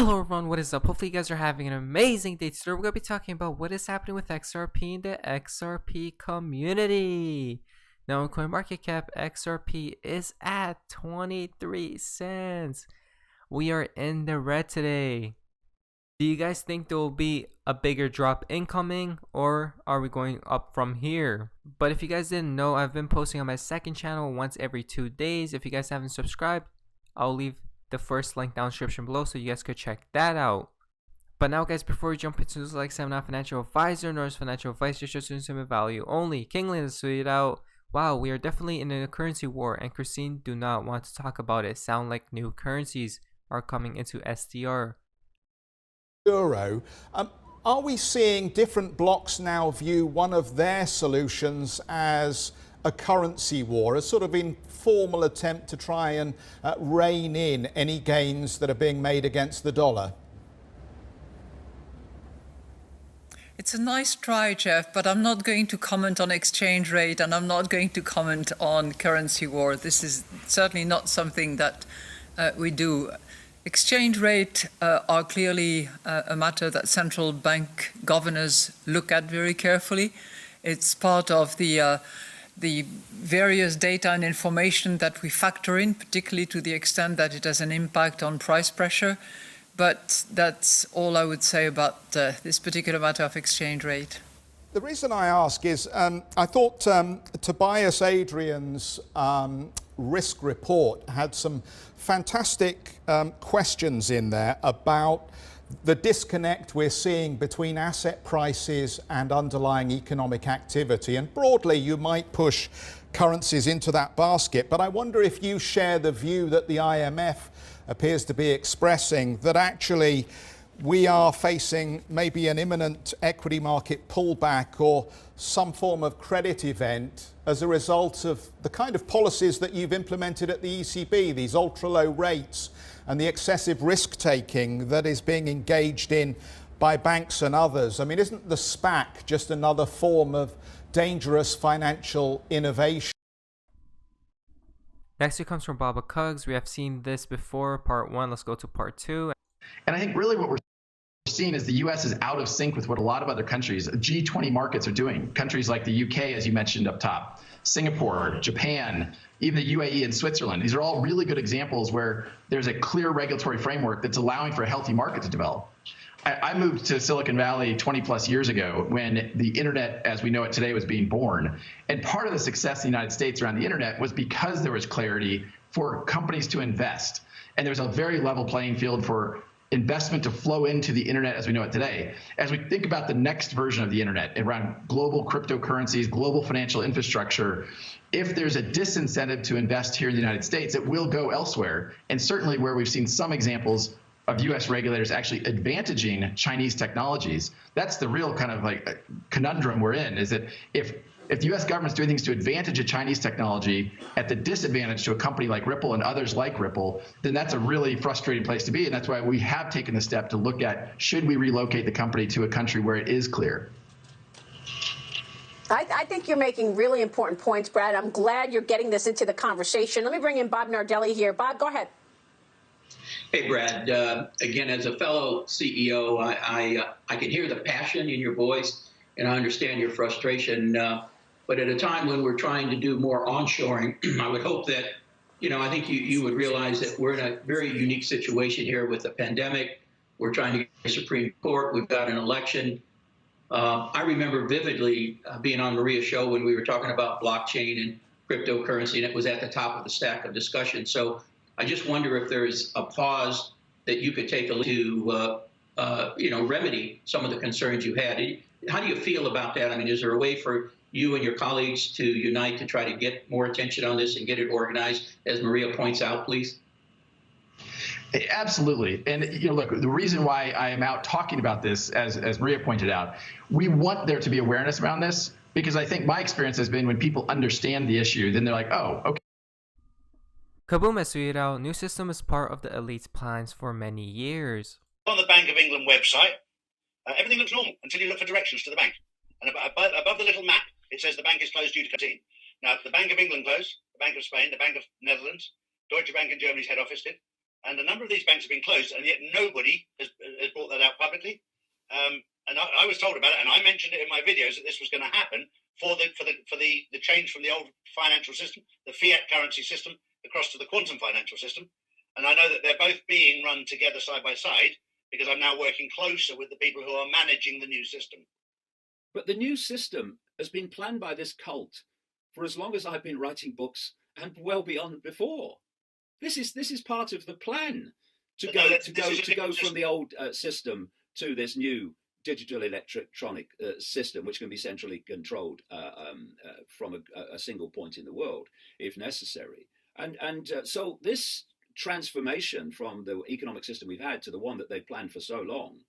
Hello everyone, what is up? Hopefully you guys are having an amazing day. Today we're going to be talking about what is happening with XRP in the XRP community. Now in CoinMarketCap, XRP is at 23 cents. We are in the red today. Do you guys think there will be a bigger drop incoming, or are we going up from here? But if you guys didn't know, I've been posting on my second channel once every 2 days. If you guys haven't subscribed, I'll leave the first link down in the description below so you guys could check that out. But now guys, before we jump into this, like I said, I'm not a financial advisor nor is financial advice, just some value only. Kingly has tweeted out, wow, we are definitely in a currency war and Christine do not want to talk about it. Sound like new currencies are coming into SDR. Euro. Are we seeing different blocks now view one of their solutions as a currency war, a sort of informal attempt to try and rein in any gains that are being made against the dollar? It's a nice try, Jeff, but I'm not going to comment on exchange rate and I'm not going to comment on currency war. This is certainly not something that we do. Exchange rate are clearly a matter that central bank governors look at very carefully. It's part of the various data and information that we factor in, particularly to the extent that it has an impact on price pressure. But that's all I would say about this particular matter of exchange rate. The reason I ask is I thought Tobias Adrian's risk report had some fantastic questions in there about the disconnect we're seeing between asset prices and underlying economic activity. And broadly, you might push currencies into that basket. But I wonder if you share the view that the IMF appears to be expressing, that actually we are facing maybe an imminent equity market pullback or some form of credit event as a result of the kind of policies that you've implemented at the ECB, these ultra low rates and the excessive risk taking that is being engaged in by banks and others. I mean, isn't the SPAC just another form of dangerous financial innovation? Next it comes from Baba Cugs. We have seen this before, part 1. Let's go to part 2. And I think really what we're seeing is the U.S. is out of sync with what a lot of other countries, G20 markets, are doing. Countries like the U.K., as you mentioned up top, Singapore, Japan, even the UAE and Switzerland. These are all really good examples where there's a clear regulatory framework that's allowing for a healthy market to develop. I moved to Silicon Valley 20 plus years ago when the internet as we know it today was being born. And part of the success in the United States around the internet was because there was clarity for companies to invest. And there's a very level playing field for investment to flow into the internet as we know it today. As we think about the next version of the internet around global cryptocurrencies, global financial infrastructure, if there's a disincentive to invest here in the United States, it will go elsewhere. And certainly where we've seen some examples of U.S. regulators actually advantaging Chinese technologies, that's the real kind of like conundrum we're in, is that if the U.S. government's doing things to advantage a Chinese technology at the disadvantage to a company like Ripple and others like Ripple, then that's a really frustrating place to be. And that's why we have taken the step to look at, should we relocate the company to a country where it is clear? I think you're making really important points, Brad. I'm glad you're getting this into the conversation. Let me bring in Bob Nardelli here. Bob, go ahead. Hey, Brad. Again, as a fellow CEO, I can hear the passion in your voice, and I understand your frustration. But at a time when we're trying to do more onshoring, I would hope that, I think you would realize that we're in a very unique situation here with the pandemic. We're trying to get the Supreme Court. We've got an election. I remember vividly being on Maria's show when we were talking about blockchain and cryptocurrency, and it was at the top of the stack of discussion. So I just wonder if there's a pause that you could take to, remedy some of the concerns you had. How do you feel about that? I mean, is there a way for you and your colleagues to unite to try to get more attention on this and get it organized, as Maria points out, please? Absolutely. And look, the reason why I am out talking about this, as Maria pointed out, we want there to be awareness around this, because I think my experience has been when people understand the issue, then they're like, oh, okay. Kaboom has tweeted out, new system is part of the elite's plans for many years. On the Bank of England website, everything looks normal until you look for directions to the bank. And above the little map, it says the bank is closed due to COVID-19. Now, the Bank of England closed, the Bank of Spain, the Bank of Netherlands, Deutsche Bank in Germany's head office did. And a number of these banks have been closed, and yet nobody has brought that out publicly. And I was told about it, and I mentioned it in my videos that this was going to happen for the change from the old financial system, the fiat currency system, across to the quantum financial system. And I know that they're both being run together side by side because I'm now working closer with the people who are managing the new system. But the new system has been planned by this cult for as long as I've been writing books and well beyond before. This is part of the plan to go from the old system to this new digital electronic system, which can be centrally controlled from a single point in the world, if necessary. And so this transformation from the economic system we've had to the one that they've planned for so long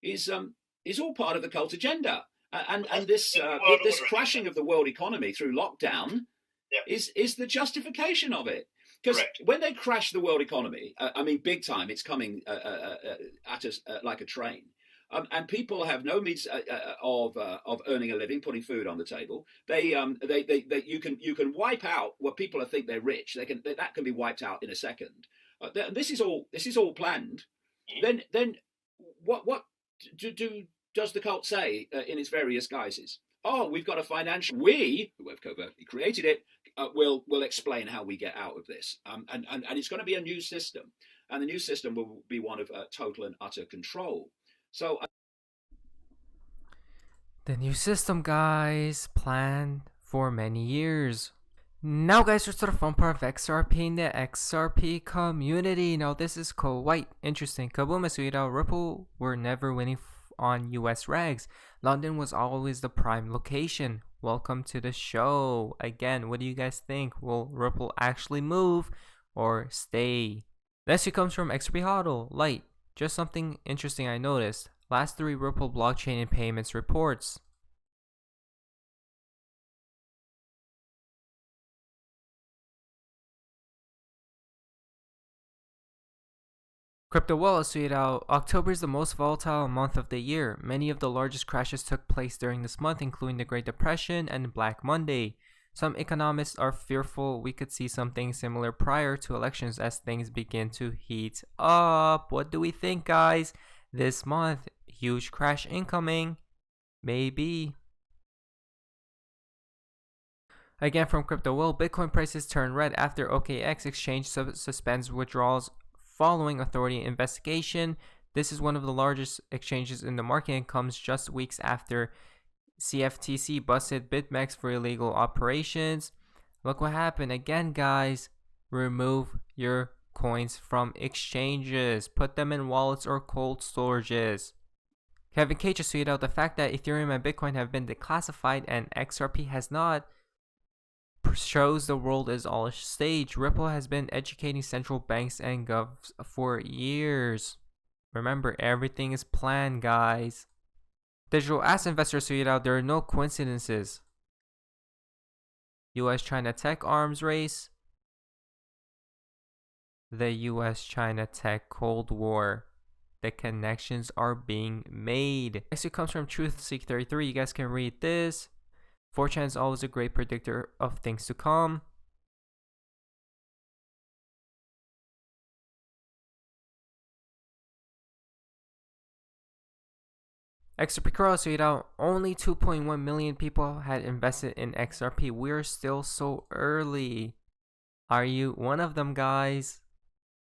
is all part of the cult agenda. And this crashing of the world economy through lockdown is the justification of it. Because when they crash the world economy, I mean, big time, it's coming at us like a train. And people have no means of earning a living, putting food on the table. You can wipe out what people think they're rich. That can be wiped out in a second. This is all planned. Then what does the cult say in its various guises? Oh, we've got a financial. We, who have covertly created it, will explain how we get out of this. And it's going to be a new system, and the new system will be one of total and utter control. So the new system, guys, planned for many years. Now, guys, we're to the fun part of XRP and the XRP community. Now, this is quite interesting. Kaboom, Masuida, Ripple were never winning on US regs. London was always the prime location. Welcome to the show. Again, what do you guys think? Will Ripple actually move or stay? Next, it comes from XRP HODL. Light. Just something interesting I noticed. Last 3 Ripple blockchain and payments reports. Crypto Wallet tweeted out, October is the most volatile month of the year. Many of the largest crashes took place during this month, including the Great Depression and Black Monday. Some economists are fearful we could see something similar prior to elections as things begin to heat up. What do we think, guys? This month, huge crash incoming. Maybe. Again, from Crypto Will, Bitcoin prices turn red after OKX exchange suspends withdrawals following authority investigation. This is one of the largest exchanges in the market and comes just weeks after CFTC busted BitMEX for illegal operations. Look what happened again, guys. Remove your coins from exchanges. Put them in wallets or cold storages. Kevin K just tweeted out, the fact that Ethereum and Bitcoin have been declassified and XRP has not shows the world is all a stage. Ripple has been educating central banks and govs for years. Remember, everything is planned, guys. Digital asset investors tweeted out, there are no coincidences. US-China tech arms race. The US-China tech Cold War. The connections are being made. Next, it comes from TruthSeek33. You guys can read this. 4chan is always a great predictor of things to come. XRP Cross tweeted out, only 2.1 million people had invested in XRP. We're still so early. Are you one of them, guys?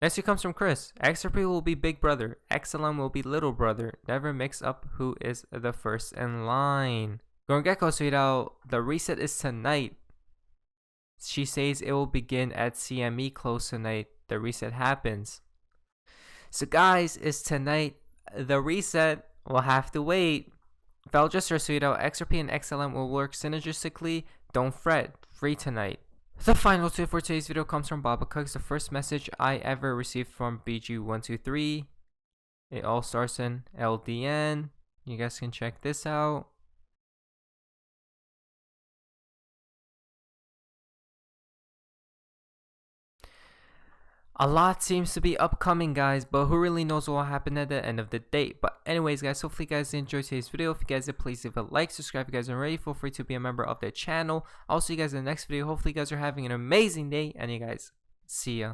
Next, it comes from Chris. XRP will be big brother. XLM will be little brother. Never mix up who is the first in line. Gorgecko tweeted out, the reset is tonight. She says it will begin at CME close tonight. The reset happens. So guys, it's tonight. The reset will have to wait. Valgesser tweeted out, XRP and XLM will work synergistically. Don't fret. Free tonight. The final tweet for today's video comes from Baba Cooks. The first message I ever received from BG123. It all starts in LDN. You guys can check this out. A lot seems to be upcoming, guys, but who really knows what will happen at the end of the day. But anyways, guys, hopefully you guys enjoyed today's video. If you guys did, please leave a like, subscribe if you guys aren't already. Feel free to be a member of the channel. I'll see you guys in the next video. Hopefully you guys are having an amazing day, and you guys, see ya.